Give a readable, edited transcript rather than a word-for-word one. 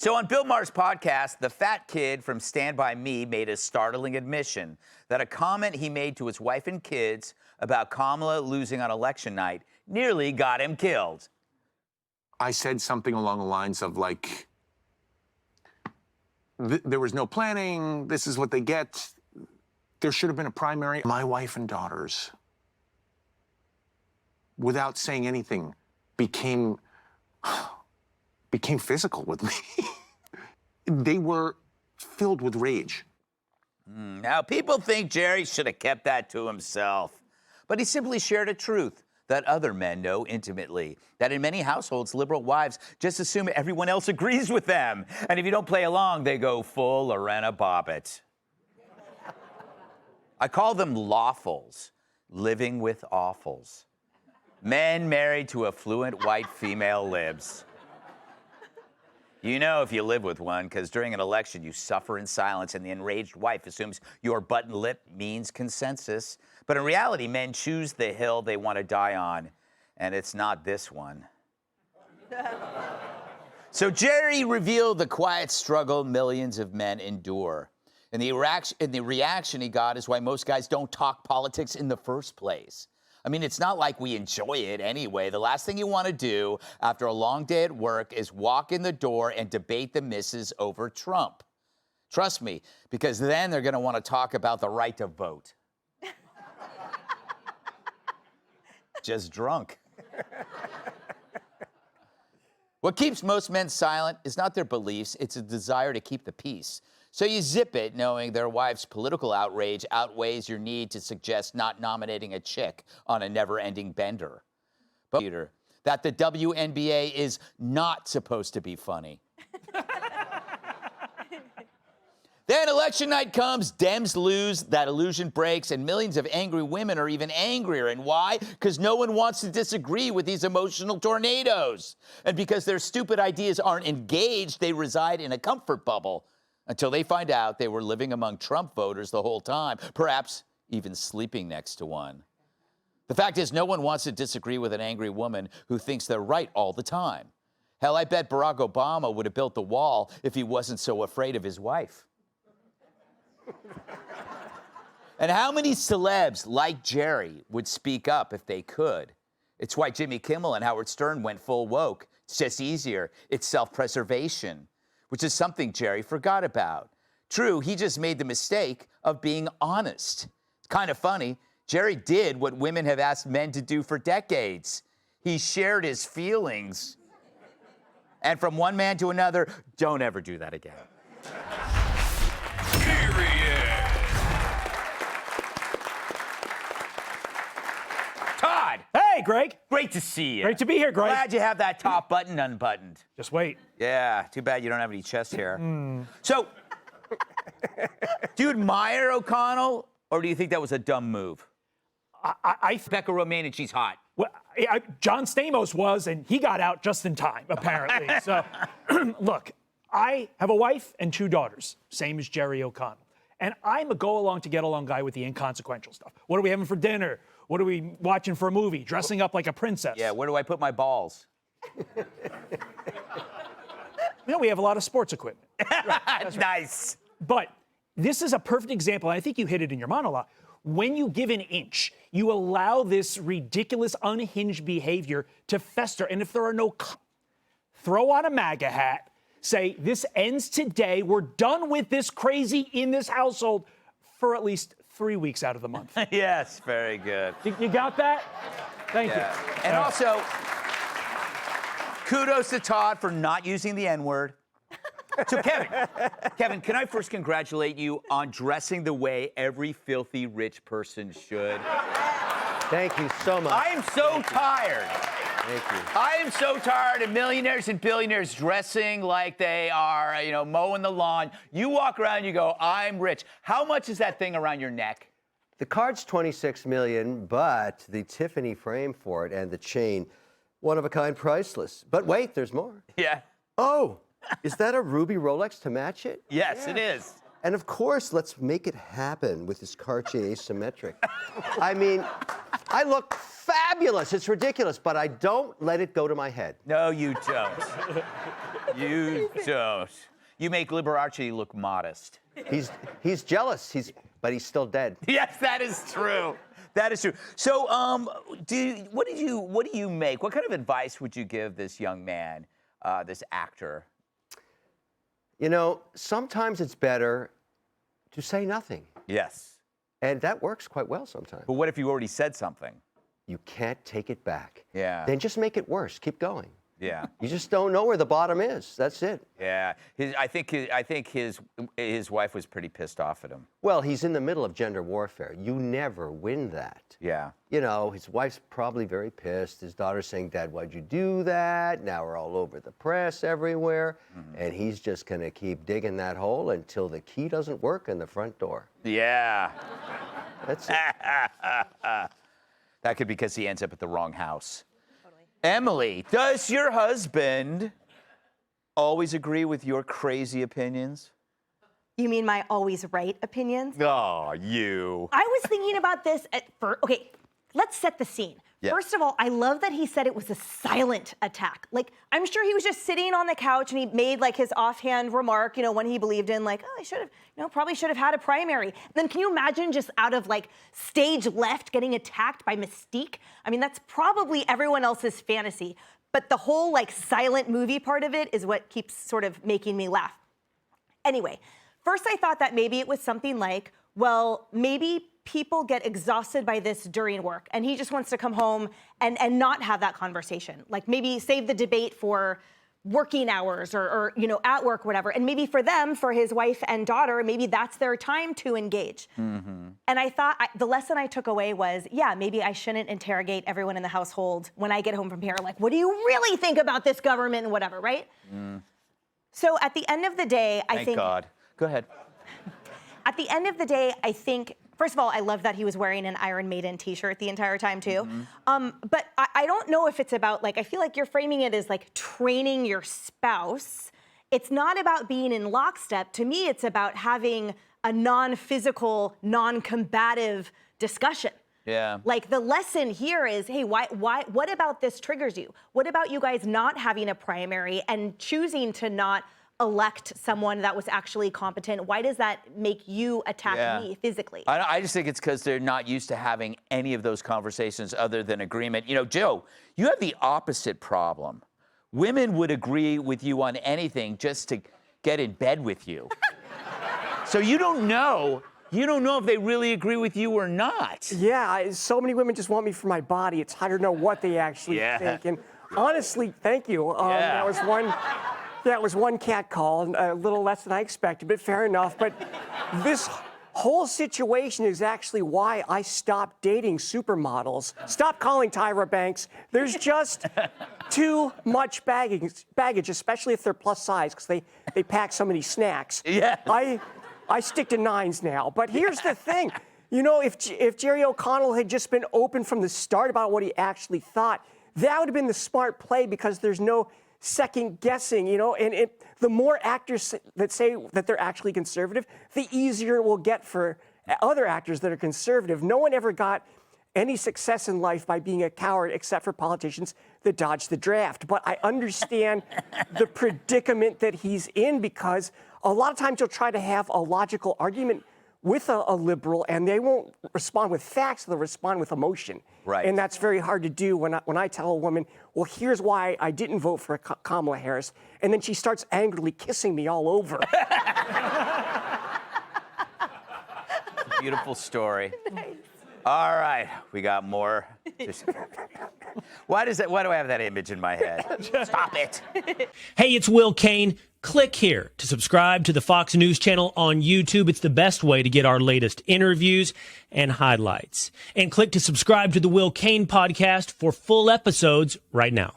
So on Bill Maher's podcast, the fat kid from Stand By Me made a startling admission that a comment he made to his wife and kids about Kamala losing on election night nearly got him killed. I said something along the lines of like, there was no planning, this is what they get. There should have been a primary. My wife and daughters, without saying anything, became physical with me. They were filled with rage. Now, people think Jerry should have kept that to himself, but he simply shared a truth that other men know intimately, that in many households, liberal wives just assume everyone else agrees with them. And if you don't play along, they go full Lorena Bobbitt. I call them lawfuls, living with awfuls. Men married to affluent white female libs. You know if you live with one, because during an election, you suffer in silence, and the enraged wife assumes your button lip means consensus. But in reality, men choose the hill they want to die on, and it's not this one. So Jerry revealed the quiet struggle millions of men endure. And the reaction he got is why most guys don't talk politics in the first place. I mean, it's not like we enjoy it anyway. The last thing you want to do after a long day at work is walk in the door and debate the missus over Trump. Trust me, because then they're going to want to talk about the right to vote. Just drunk. What keeps most men silent is not their beliefs, it's a desire to keep the peace. So you zip it knowing their wife's political outrage outweighs your need to suggest not nominating a chick on a never-ending bender. But that the WNBA is not supposed to be funny. Then election night comes, Dems lose, that illusion breaks, and millions of angry women are even angrier. And why? Because no one wants to disagree with these emotional tornadoes. And because their stupid ideas aren't engaged, they reside in a comfort bubble until they find out they were living among Trump voters the whole time, perhaps even sleeping next to one. The fact is, no one wants to disagree with an angry woman who thinks they're right all the time. Hell, I bet Barack Obama would have built the wall if he wasn't so afraid of his wife. And how many celebs like Jerry would speak up if they could? It's why Jimmy Kimmel and Howard Stern went full woke. It's just easier. It's self-preservation, which is something Jerry forgot about. True, he just made the mistake of being honest. It's kind of funny. Jerry did what women have asked men to do for decades. He shared his feelings. And from one man to another, don't ever do that again. Todd! Hey, Greg. Great to see you. Great to be here, Greg. Glad you have that top button unbuttoned. Just wait. Yeah, too bad you don't have any chest hair. So, do you admire O'Connell, or do you think that was a dumb move? Becca Romaine, and she's hot. Well, John Stamos was, and he got out just in time, apparently. So, look, I have a wife and 2 daughters, same as Jerry O'Connell. And I'm a go-along-to-get-along guy with the inconsequential stuff. What are we having for dinner? What are we watching for a movie? Dressing up like a princess. Yeah, where do I put my balls? You know, we have a lot of sports equipment. Right, nice. But this is a perfect example, and I think you hit it in your monologue. When you give an inch, you allow this ridiculous, unhinged behavior to fester. And if there are no... Throw on a MAGA hat, say, this ends today, we're done with this crazy in this household for at least 3 weeks out of the month. Yes, very good. You got that? Thank you. And also, kudos to Todd for not using the N-word. So, Kevin, can I first congratulate you on dressing the way every filthy rich person should? Thank you so much. I am so tired. Thank you. I am so tired of millionaires and billionaires dressing like they are, mowing the lawn. You walk around and you go, I'm rich. How much is that thing around your neck? The card's $26 million, but the Tiffany frame for it and the chain, one of a kind, priceless. But wait, there's more. Yeah. Oh, is that a ruby Rolex to match it? Yes, it is. And of course, let's make it happen with this Cartier asymmetric. I mean, I look fabulous. It's ridiculous, but I don't let it go to my head. No, you don't. You don't. You make Liberace look modest. He's jealous. But he's still dead. Yes, that is true. That is true. So, what do you make? What kind of advice would you give this young man, this actor? You know, sometimes it's better to say nothing. Yes. And that works quite well sometimes. But what if you already said something? You can't take it back. Yeah. Then just make it worse. Keep going. Yeah. You just don't know where the bottom is. That's it. Yeah. I think his wife was pretty pissed off at him. Well, he's in the middle of gender warfare. You never win that. Yeah. You know, his wife's probably very pissed. His daughter's saying, Dad, why'd you do that? Now we're all over the press everywhere. And he's just going to keep digging that hole until the key doesn't work in the front door. Yeah. That's it. That could be because he ends up at the wrong house. Totally. Emily, does your husband always agree with your crazy opinions? You mean my always right opinions? Oh, you. I was thinking about this at first. Okay, let's set the scene. Yeah. First of all, I love that he said it was a silent attack. Like, I'm sure he was just sitting on the couch and he made like his offhand remark, one he believed in, like, oh, I should have, probably should have had a primary. And then can you imagine just out of like stage left getting attacked by Mystique? I mean, that's probably everyone else's fantasy. But the whole like silent movie part of it is what keeps sort of making me laugh. Anyway, first I thought that maybe it was something like, well, maybe people get exhausted by this during work, and he just wants to come home and not have that conversation. Like maybe save the debate for working hours or at work, whatever. And maybe for them, for his wife and daughter, maybe that's their time to engage. And I thought the lesson I took away was, yeah, maybe I shouldn't interrogate everyone in the household when I get home from here. Like, what do you really think about this government and whatever, right? So at the end of the day, I think— Thank God. Go ahead. At the end of the day, I think, first of all, I love that he was wearing an Iron Maiden t-shirt the entire time too. But I don't know if it's about I feel like you're framing it as like training your spouse. It's not about being in lockstep. To me, it's about having a non-physical, non-combative discussion. Yeah. Like the lesson here is, hey, what about this triggers you? What about you guys not having a primary and choosing to not elect someone that was actually competent? Why does that make you attack me physically? I just think it's because they're not used to having any of those conversations other than agreement. Joe, you have the opposite problem. Women would agree with you on anything just to get in bed with you. So you don't know if they really agree with you or not. Yeah, so many women just want me for my body. It's hard to know what they actually think. And honestly, thank you. That was one cat call, a little less than I expected, but fair enough. But this whole situation is actually why I stopped dating supermodels. Stop calling Tyra Banks. There's just too much baggage, especially if they're plus size, because they pack so many snacks. Yeah. I stick to 9s now. But here's the thing. If Jerry O'Connell had just been open from the start about what he actually thought, that would have been the smart play, because there's no second guessing, and the more actors that say that they're actually conservative, the easier it will get for other actors that are conservative. No one ever got any success in life by being a coward except for politicians that dodged the draft. But I understand the predicament that he's in, because a lot of times you'll try to have a logical argument with a liberal, and they won't respond with facts, they'll respond with emotion. Right. And that's very hard to do when I tell a woman, well, here's why I didn't vote for Kamala Harris, and then she starts angrily kissing me all over. Beautiful story. Nice. All right, we got more. Why do I have that image in my head? Stop it. Hey, it's Will Kane. Click here to subscribe to the Fox News channel on YouTube. It's the best way to get our latest interviews and highlights. And click to subscribe to the Will Kane podcast for full episodes right now.